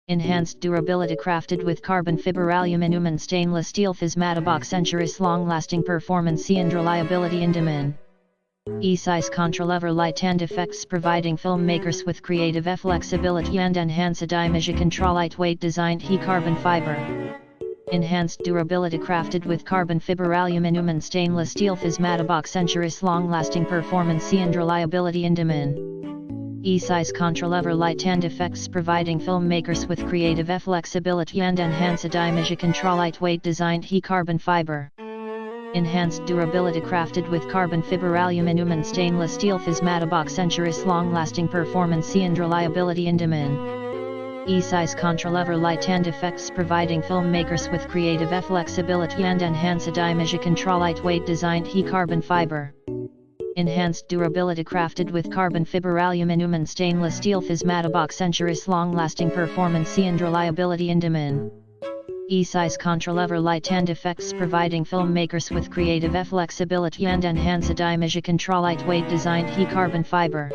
Enhanced durability crafted with carbon fiber aluminum and stainless steel Fismatabox centuries long-lasting performance and reliability in demand. E-size control light and effects providing filmmakers with creative flexibility and enhance image control lightweight designed carbon fiber. Enhanced durability crafted with carbon fiber aluminum and stainless steel Fismatabox centuries long-lasting performance and reliability in demand. E-size control light and effects providing filmmakers with creative flexibility and enhance image control lightweight designed carbon fiber. Enhanced durability crafted with carbon fiber aluminum and stainless steel Fismatabox centuries long-lasting performance and reliability in demand. E-size control light and effects providing filmmakers with creative flexibility and enhance image control lightweight designed carbon fiber. Enhanced durability crafted with carbon fiber aluminum and stainless steel Fismatabox centuries long-lasting performance and reliability in demand. E-size control light and effects providing filmmakers with creative flexibility and enhance image control lightweight designed carbon fiber.